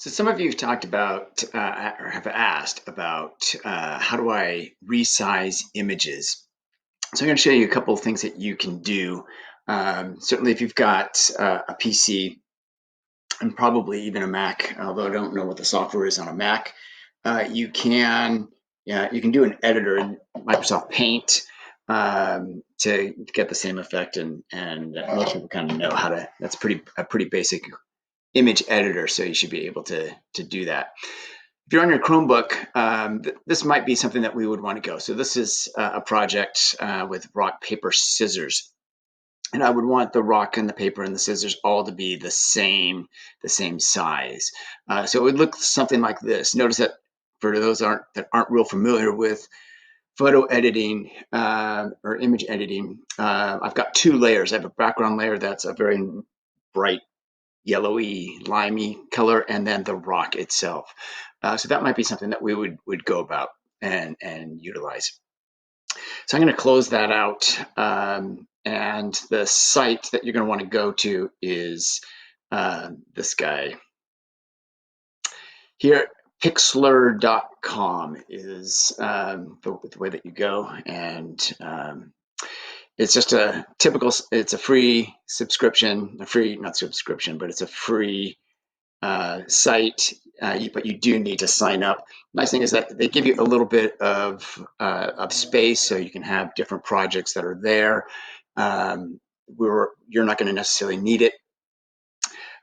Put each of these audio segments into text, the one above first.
So some of you have talked about or have asked about how do I resize images. So I'm going to show you a couple of things that you can do. Certainly, if you've got a PC and probably even a Mac, although I don't know what the software is on a Mac, you can do an editor in Microsoft Paint to get the same effect, and most people kind of know how to. That's a pretty basic image editor, so you should be able to do that. If you're on your Chromebook, this might be something that we would want to go. So this is a project with rock, paper, scissors. And I would want the rock and the paper and the scissors all to be the same size. So it would look something like this. Notice that for those that aren't real familiar with photo editing or image editing, I've got two layers. I have a background layer that's a very bright yellowy, limey color, and then the rock itself. So that might be something that we would go about and utilize. So I'm going to close that out. And the site that you're going to want to go to is this guy here. Pixlr.com is the way that you go, and it's just a typical. It's a free subscription, a free not subscription, but it's a free site, but you do need to sign up. Nice thing is that they give you a little bit of space, so you can have different projects that are there. You're not going to necessarily need it,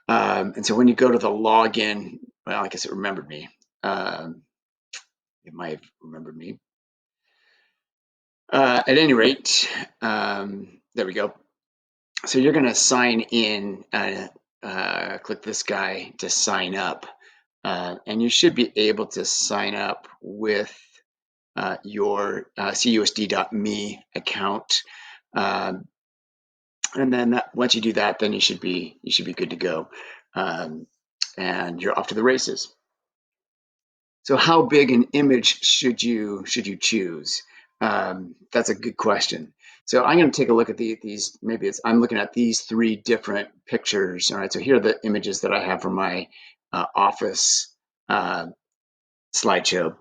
and so when you go to the login, well, I guess it remembered me. It might have remembered me. At any rate, there we go. So you're going to sign in. Click this guy to sign up. And you should be able to sign up with your cusd.me account, and then once you do that, then you should be good to go, and you're off to the races. So, how big an image should you choose? That's a good question. So I'm going to take a look at these. I'm looking at these three different pictures. All right. So here are the images that I have from my office slideshow.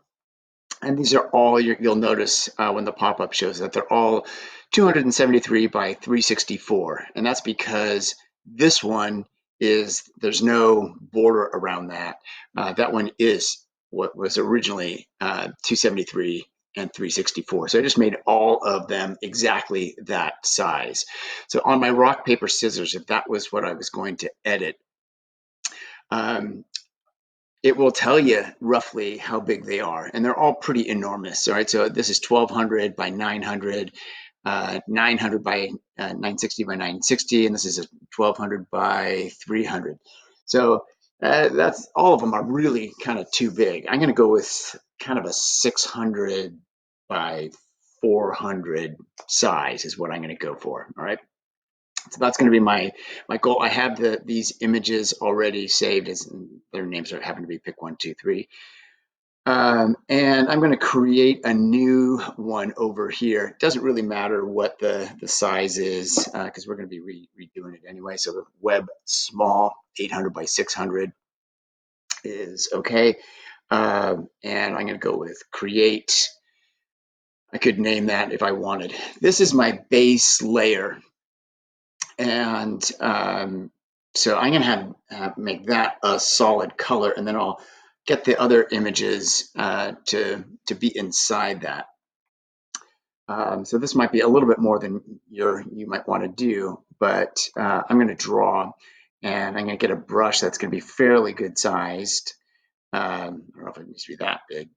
And these are all, you'll notice when the pop-up shows that they're all 273 by 364. And that's because this one there's no border around that. That one is what was originally 273 and 364. So I just made all of them exactly that size. So on my rock, paper, scissors, if that was what I was going to edit, it will tell you roughly how big they are, and they're all pretty enormous. All right, so this is 1200 by 900, 900 by 960 by 960, and this is a 1200 by 300. So that's all of them are really kind of too big. I'm going to go with kind of a 600 by 400 size is what I'm going to go for. All right. So that's going to be my goal. I have these images already saved, as their names happen to be pick 1, 2, 3. And I'm going to create a new one over here. It doesn't really matter what the size is because we're going to be redoing it anyway. So the web small 800 by 600 is okay. And I'm going to go with create. I could name that if I wanted. This is my base layer. And so I'm going to make that a solid color, and then I'll get the other images to be inside that. So this might be a little bit more than you might want to do, but I'm going to draw, and I'm going to get a brush that's going to be fairly good sized. I don't know if it needs to be that big.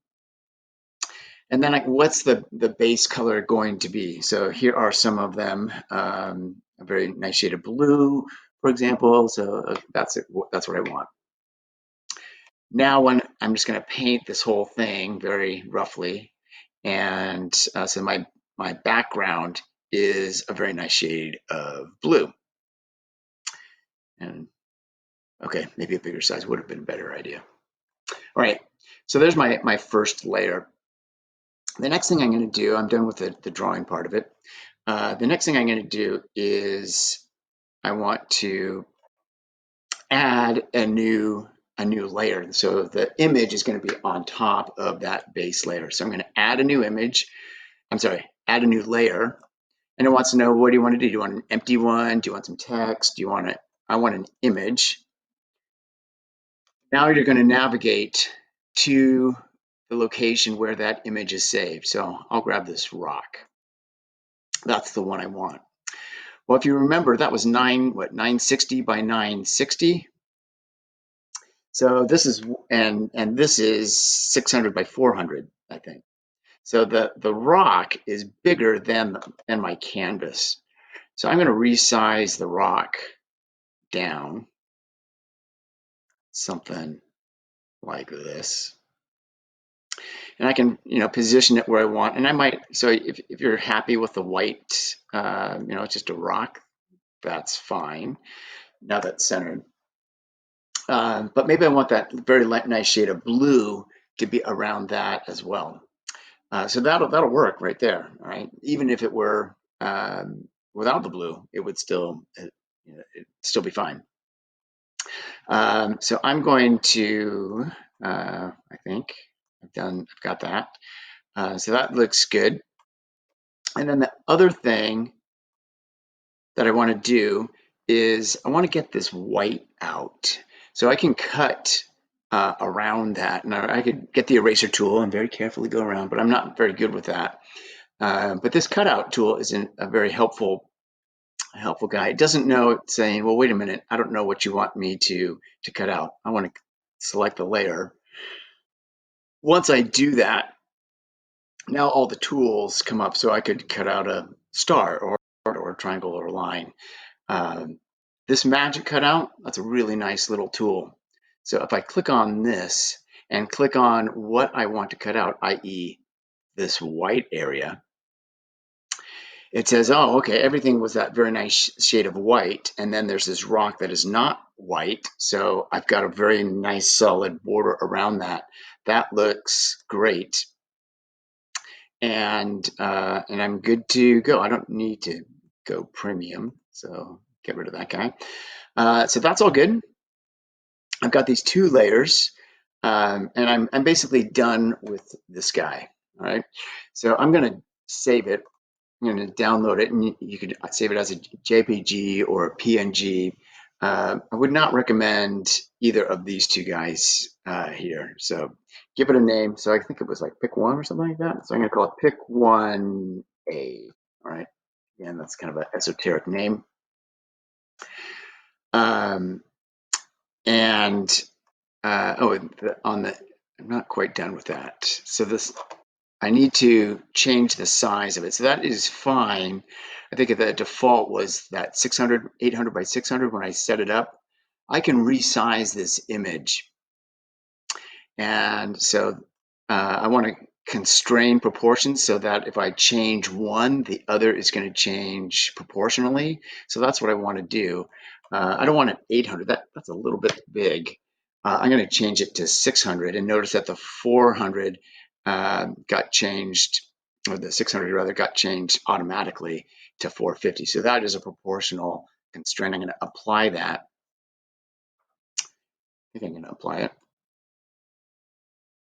And then what's the base color going to be? So here are some of them. A very nice shade of blue, for example. So that's it. That's what I want. Now I'm just going to paint this whole thing very roughly. And so my background is a very nice shade of blue. And okay, maybe a bigger size would have been a better idea. All right, so there's my first layer. The next thing I'm going to do, I'm done with the drawing part of it. The next thing I'm going to do is I want to add a new a new layer. So the image is going to be on top of that base layer. So I'm going to add a new image. I'm sorry, add a new layer. And it wants to know, what do you want to do? Do you want an empty one? Do you want some text? Do you want it? I want an image. Now you're going to navigate to the location where that image is saved. So I'll grab this rock. That's the one I want. Well, if you remember, that was 960 by 960. So this is, and this is 600 by 400, I think. So the rock is bigger than my canvas. So I'm going to resize the rock down something like this. And I can, position it where I want. And I might, so if you're happy with the white, it's just a rock, that's fine. Now that's centered. But maybe I want that very nice shade of blue to be around that as well. So that'll work right there. All right. Even if it were without the blue, it would still it'd still be fine. So I'm going to, I think I've got that. So that looks good. And then the other thing that I want to do is I want to get this white out. So I can cut around that. And I could get the eraser tool and very carefully go around, but I'm not very good with that. But this cutout tool is a very helpful guy. It doesn't know it's saying, well, wait a minute, I don't know what you want me to cut out. I want to select the layer. Once I do that, now all the tools come up, so I could cut out a star or a triangle or a line. This magic cutout, that's a really nice little tool. So if I click on this and click on what I want to cut out, i.e. this white area, it says, oh, okay, everything was that very nice shade of white, and then there's this rock that is not white, so I've got a very nice solid border around that. That looks great. And I'm good to go. I don't need to go premium, so get rid of that guy. So that's all good. I've got these two layers, and I'm basically done with this guy. All right, so I'm going to save it. I'm going to download it, and you could save it as a JPG or a PNG. I would not recommend either of these two guys here. So give it a name. So I think it was like pick one or something like that. So I'm going to call it pick one A. All right. Again, that's kind of an esoteric name. Um, and I'm not quite done with that. So I need to change the size of it. So that is fine. I think the default was that 800 by 600 when I set it up. I can resize this image. And so I want to constrain proportions so that if I change one, the other is going to change proportionally. So that's what I want to do. I don't want an 800. That's a little bit big. I'm going to change it to 600, and notice that the 400 got changed, or the 600 rather got changed automatically to 450. So that is a proportional constraint. I'm going to apply that. I think I'm going to apply it.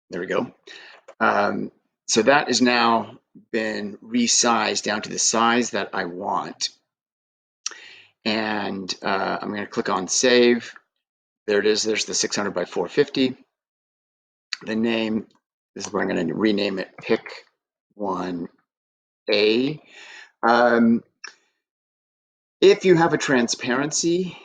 There we go. So that has now been resized down to the size that I want. And I'm going to click on save. There it is. There's the 600 by 450. The name, this is where I'm going to rename it pick 1A. If you have a transparency,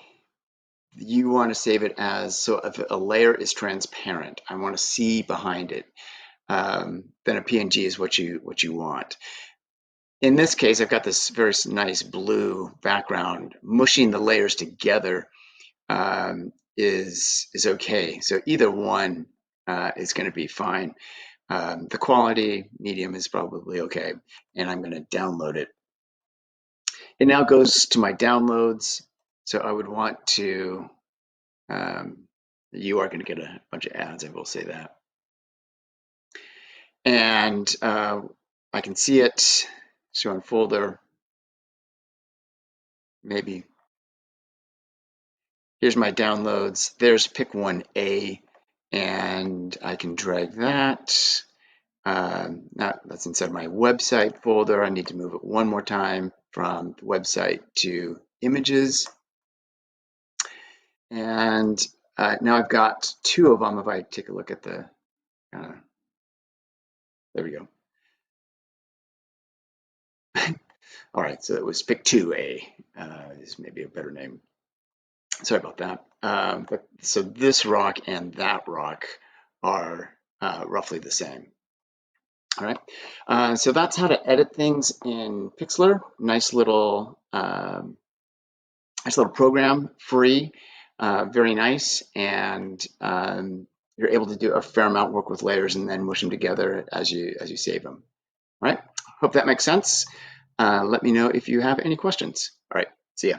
you want to save it as, so if a layer is transparent, I want to see behind it, then a PNG is what you want. In this case, I've got this very nice blue background. Mushing the layers together is okay. So either one is going to be fine. The quality, medium, is probably okay. And I'm going to download it. It now goes to my downloads. So I would want to, you are going to get a bunch of ads, I will say that. And I can see it, show in folder, maybe Here's my downloads. There's pick 1A, and I can drag that. That's inside my website folder. I need to move it one more time from the website to images. And now I've got two of them. If I take a look at the, there we go. All right, so it was pick 2A. Is maybe a better name. Sorry about that. But so this rock and that rock are roughly the same. All right, so that's how to edit things in Pixlr. Nice little program, free, very nice, and you're able to do a fair amount of work with layers and then mush them together as you save them. All right, hope that makes sense. Let me know if you have any questions. All right, see ya.